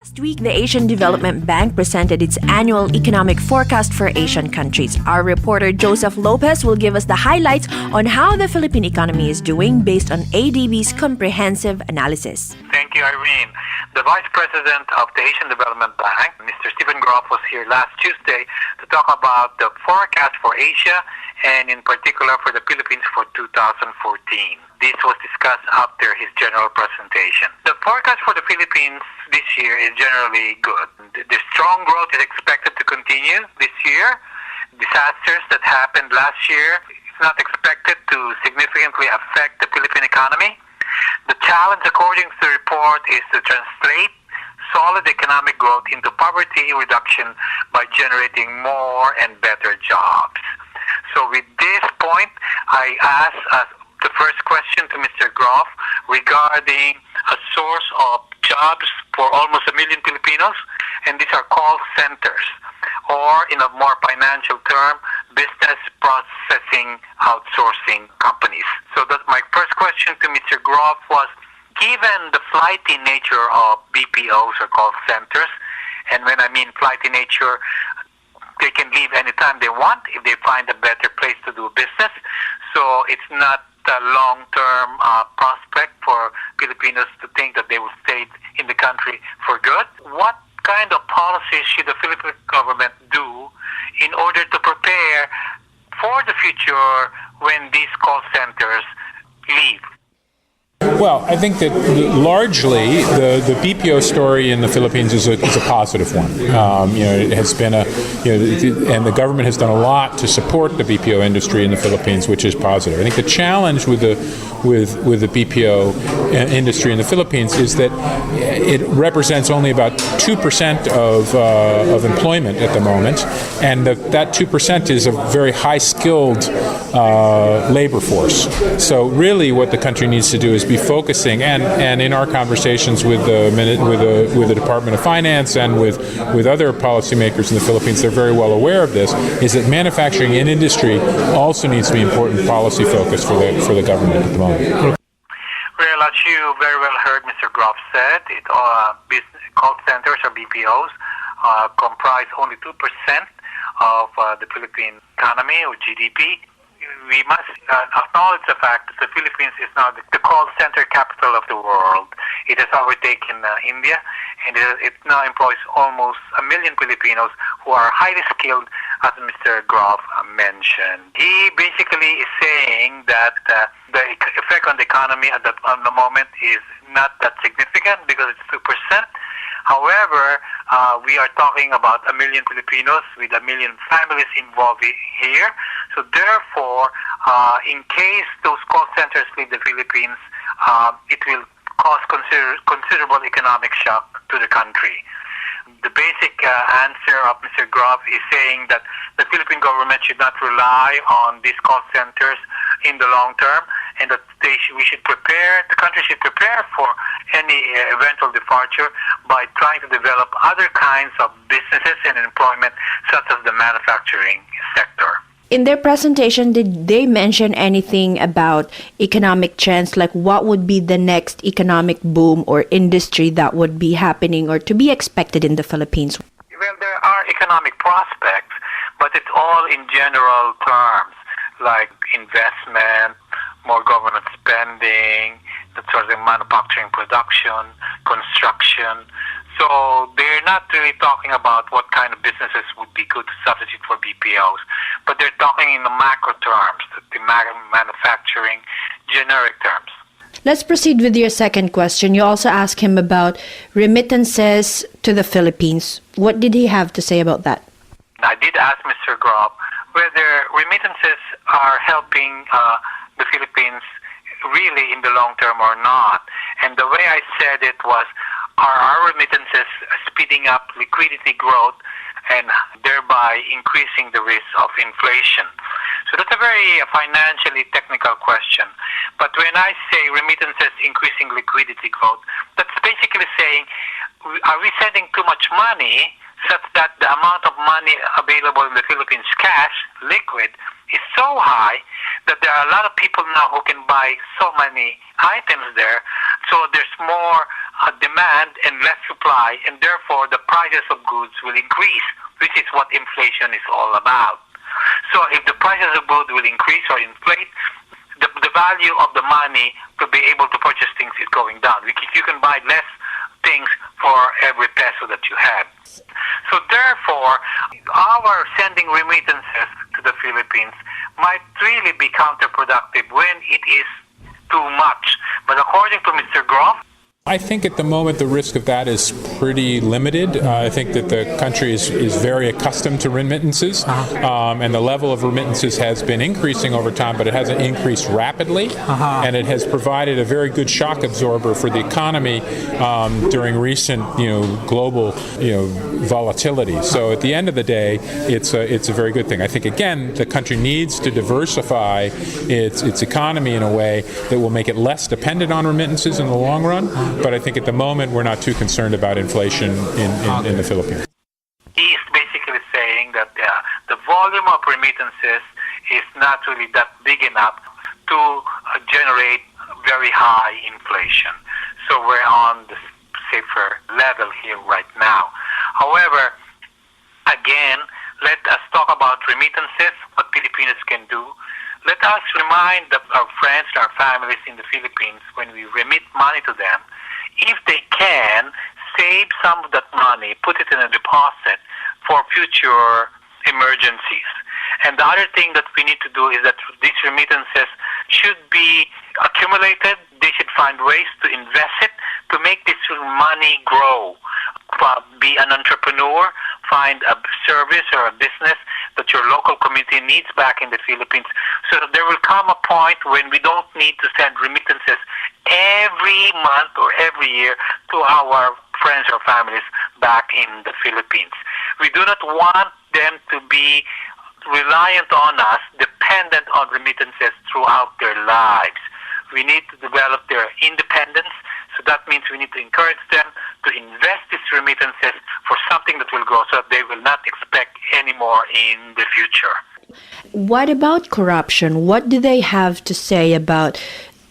Last week, the Asian Development Bank presented its annual economic forecast for Asian countries. Our reporter Joseph Lopez will give us the highlights on how the Philippine economy is doing based on ADB's comprehensive analysis. Thank you, Irene. The Vice President of the Asian Development Bank, Mr. Groff, was here last Tuesday to talk about the forecast for Asia and in particular for the Philippines for 2014. This was discussed after his general presentation. The forecast for the Philippines this year is generally good. The strong growth is expected to continue this year. Disasters that happened last year is not expected to significantly affect the Philippine economy. The challenge, according to the report, is to translate solid economic growth into poverty reduction by generating more and better jobs. So with this point, I ask the first question to Mr. Groff regarding a source of jobs for almost 1 million Filipinos, and these are call centers, or in a more financial term, business processing outsourcing companies. So that's my first question to Mr. Groff was, given the flighty nature of BPOs or call centers, and when I mean flighty nature, they can leave anytime they want if they find a better place to do business. So it's not a long-term prospect for Filipinos to think that they will stay in the country for good. What kind of policies should the Philippine government do in order to prepare for the future when these call centers leave? Well, I think that largely the BPO story in the Philippines is a positive one. It has been and the government has done a lot to support the BPO industry in the Philippines, which is positive. I think the challenge with the BPO industry in the Philippines is that it represents only about 2% of employment at the moment, and that 2% is a very high-skilled labor force. So really, what the country needs to do is be focusing, and in our conversations with the Department of Finance and with other policymakers in the Philippines, they're very well aware of this, is that manufacturing and industry also needs to be important policy focus for the government at the moment. Well, as you very well heard Mr. Groff said, business call centers or BPOs comprise only 2% of the Philippine economy or GDP. We must acknowledge the fact that the Philippines is now the call center capital of the world. It has overtaken India, and it now employs almost 1 million Filipinos who are highly skilled, as Mr. Groff mentioned. He basically is saying that the effect on the economy at the moment is not that significant because it's 2%. However, we are talking about 1 million Filipinos with 1 million families involved here. So therefore, in case those call centers leave the Philippines, it will cause considerable economic shock to the country. The basic answer of Mr. Groff is saying that the Philippine government should not rely on these call centers in the long term, and that the country should prepare for any eventual departure by trying to develop other kinds of businesses and employment, such as the manufacturing sector. In their presentation, did they mention anything about economic trends, like what would be the next economic boom or industry that would be happening or to be expected in the Philippines? Well, there are economic prospects, but it's all in general terms, like investment, more government spending, that sort of manufacturing production, construction. So they're not really talking about what kind of businesses would be good to substitute for BPOs, but they're talking in the macro terms, the manufacturing generic terms. Let's proceed with your second question. You also asked him about remittances to the Philippines. What did he have to say about that? I did ask Mr. Groff whether remittances are helping the Philippines really in the long term or not. And the way I said it was, are our remittances speeding up liquidity growth and thereby increasing the risk of inflation? So that's a very financially technical question. But when I say remittances increasing liquidity growth, that's basically saying, are we sending too much money such that the amount of money available in the Philippines, cash, liquid, is so high that there are a lot of people now who can buy so many items there So there's more demand and less supply, and therefore the prices of goods will increase, which is what inflation is all about. So if the prices of goods will increase or inflate, the value of the money to be able to purchase things is going down, because you can buy less things for every peso that you have. So therefore, our sending remittances to the Philippines might really be counterproductive when it is too much. But according to Mr. Groff, I think at the moment the risk of that is pretty limited. I think that the country is very accustomed to remittances, and the level of remittances has been increasing over time, but it hasn't increased rapidly, and it has provided a very good shock absorber for the economy during recent, global, volatility. So at the end of the day, it's a very good thing. I think again the country needs to diversify its economy in a way that will make it less dependent on remittances in the long run. But I think at the moment we're not too concerned about inflation in the Philippines. He is basically saying that the volume of remittances is not really that big enough to generate very high inflation. So we're on the safer level here right now. However, again, let us talk about remittances, what Filipinos can do. Let us remind our friends and our families in the Philippines, when we remit money to them, if they can, save some of that money, put it in a deposit for future emergencies. And the other thing that we need to do is that these remittances should be accumulated. They should find ways to invest it, to make this money grow. Be an entrepreneur, find a service or a business that your local community needs back in the Philippines, so that there will come a point when we don't need to send remittances every month or every year to our friends or families back in the Philippines. We do not want them to be reliant on us, dependent on remittances throughout their lives. We need to develop their independence, so that means we need to encourage them to invest these remittances for something that will grow, so that they will not expect any more in the future. What about corruption? What do they have to say about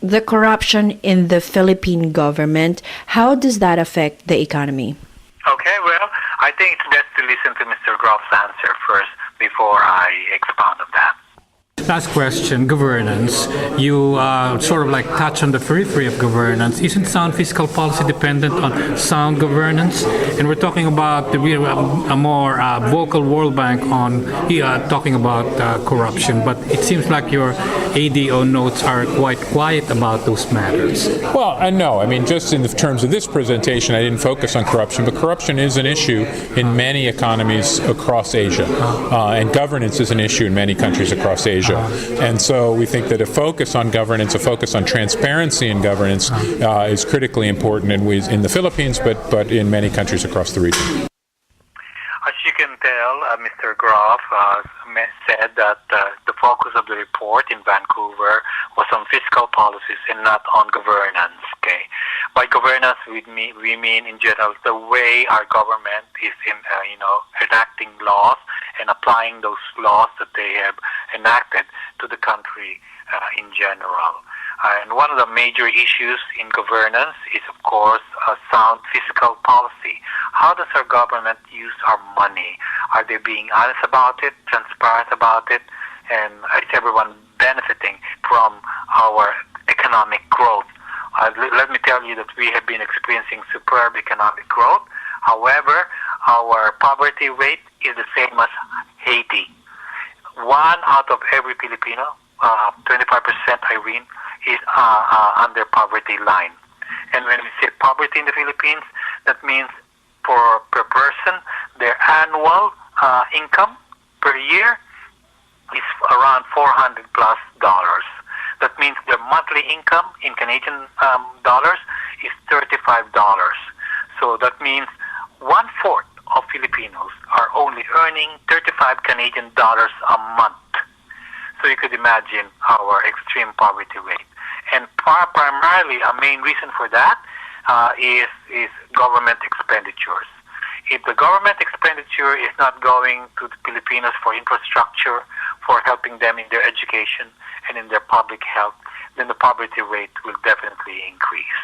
the corruption in the Philippine government? How does that affect the economy? Okay, well, I think it's best to listen to Mr. Groff's answer first before I expound on that. Last question, governance. You sort of like touch on the periphery of governance. Isn't sound fiscal policy dependent on sound governance? And we're talking about a more vocal World Bank on talking about corruption, but it seems like your ADO notes are quite quiet about those matters. Well, no. I mean, just in the terms of this presentation, I didn't focus on corruption, but corruption is an issue in many economies across Asia, and governance is an issue in many countries across Asia. And so we think that a focus on governance, a focus on transparency in governance is critically important in the Philippines, but in many countries across the region. As you can tell, Mr. Groff said that the focus of the report in Vancouver was on fiscal policies and not on governance. Okay, by governance we mean in general the way our government is enacting laws and applying those laws that they have enacted to the country in general. And one of the major issues in governance is, of course, a sound fiscal policy. How does our government use our money? Are they being honest about it, transparent about it, and is everyone benefiting from our economic growth? Let me tell you that we have been experiencing superb economic growth. However, our poverty rate is the same as Haiti. 1 out of every Filipino, 25%, Irene, is under poverty line. And when we say poverty in the Philippines, that means per person, their annual income per year is around $400 plus. That means their monthly income in Canadian dollars is $35. So that means 1/4 of Filipinos are only earning 35 Canadian dollars a month. So you could imagine our extreme poverty rate. And primarily, a main reason for that is government expenditures. If the government expenditure is not going to the Filipinos for infrastructure, for helping them in their education and in their public health, then the poverty rate will definitely increase.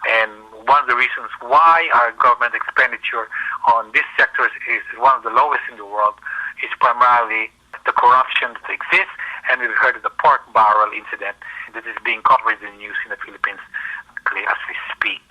And one of the reasons why our government expenditure on these sectors is one of the lowest in the world is primarily the corruption that exists, and we've heard of the pork barrel incident that is being covered in the news in the Philippines as we speak.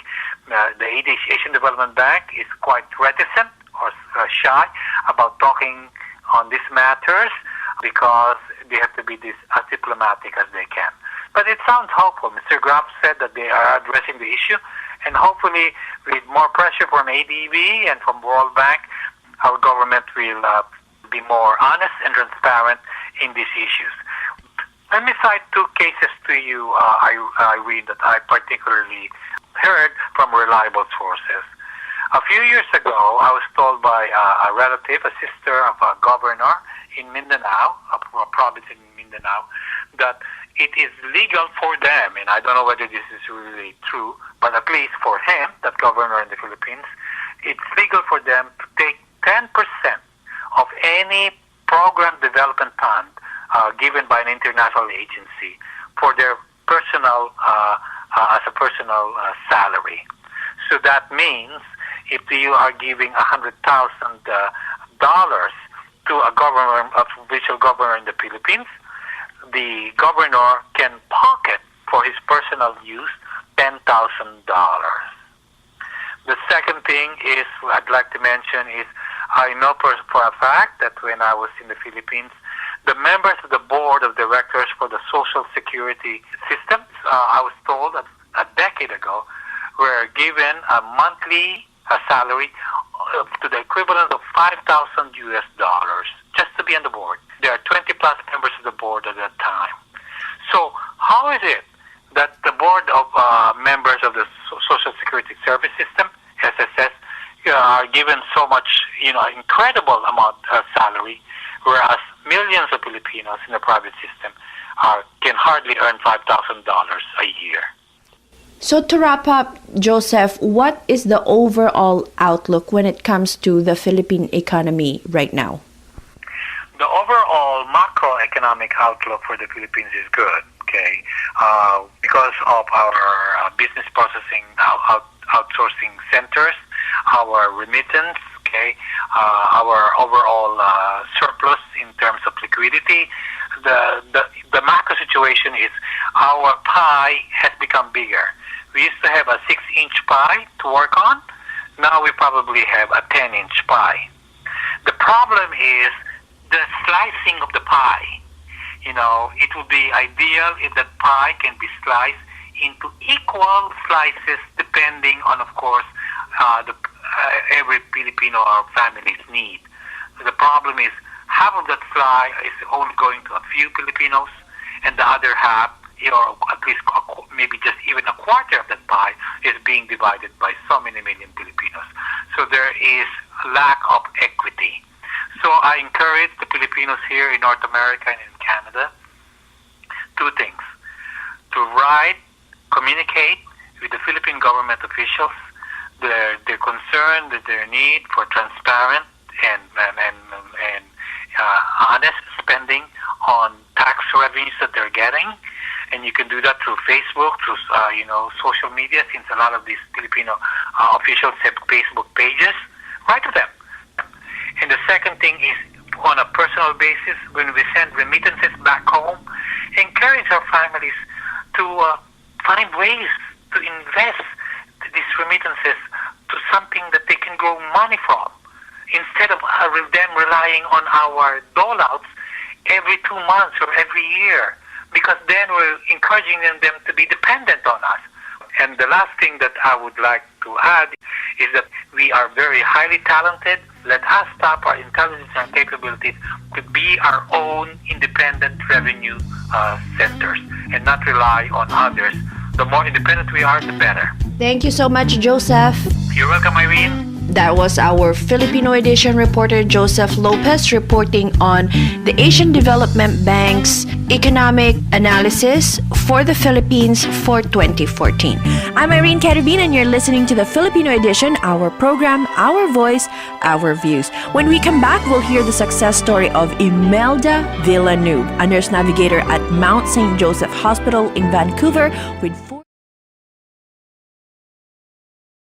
The Asian Development Bank is quite reticent or shy about talking on these matters because they have to be as diplomatic as they can. But it sounds hopeful. Mr. Groff said that they are addressing the issue, and hopefully with more pressure from ADB and from World Bank, our government will be more honest and transparent in these issues. Let me cite two cases to you, Irene, that I particularly heard from reliable sources. A few years ago, I was told by a relative, a sister of a governor in Mindanao, a province in Mindanao, that it is legal for them, and I don't know whether this is really true, but at least for him, that governor in the Philippines, it's legal for them to take 10% of any program development fund given by an international agency for their personal, as a personal salary. So that means if you are giving $100,000 to a official governor in the Philippines, the governor can pocket for his personal use $10,000. The second thing is I'd like to mention is I know for a fact that when I was in the Philippines, the members of the board of directors for the Social Security system, I was told that a decade ago, were given a monthly salary to the equivalent of $5,000 just to be on the board. There are 20 plus members of the board at that time. So how is it that the board of members of the Social Security Service System, SSS, are given so much, incredible amount of salary, whereas millions of Filipinos in the private system can hardly earn $5,000 a year? So to wrap up, Joseph, what is the overall outlook when it comes to the Philippine economy right now? The overall macroeconomic outlook for the Philippines is good, okay, because of our business processing outsourcing centers, our remittance, okay, our overall surplus in terms of liquidity. The macro situation is our pie has become bigger. We used to have a 6-inch pie to work on. Now we probably have a 10-inch pie. The problem is the slicing of the pie. It would be ideal if that pie can be sliced into equal slices depending on, of course, every Filipino or family's need. The problem is half of that pie is only going to a few Filipinos, and the other half, or at least maybe just even a quarter of that pie, is being divided by so many million Filipinos. So there is a lack of equity. So I encourage the Filipinos here in North America and in Canada two things: to communicate with the Philippine government officials their concern, their need for transparent and honest spending on tax revenues that they're getting. And you can do that through Facebook, through social media, since a lot of these Filipino officials have Facebook pages. Write to them. And the second thing is, on a personal basis, when we send remittances back home, encourage our families to find ways to invest these remittances to something that they can grow money from, instead of them relying on our dole-outs every 2 months or every year, because then we're encouraging them to be dependent on us. And the last thing that I would like to add is that we are very highly talented. Let us tap our intelligence and capabilities to be our own independent revenue centers and not rely on others. The more independent we are, the better. Thank you so much, Joseph. You're welcome, Irene. That was our Filipino edition reporter Joseph Lopez reporting on the Asian Development Bank's economic analysis for the Philippines for 2014. I'm Irene Carabin, and you're listening to the Filipino edition, our program, our voice, our views. When we come back, we'll hear the success story of Imelda Villeneuve, a nurse navigator at Mount St. Joseph Hospital in Vancouver with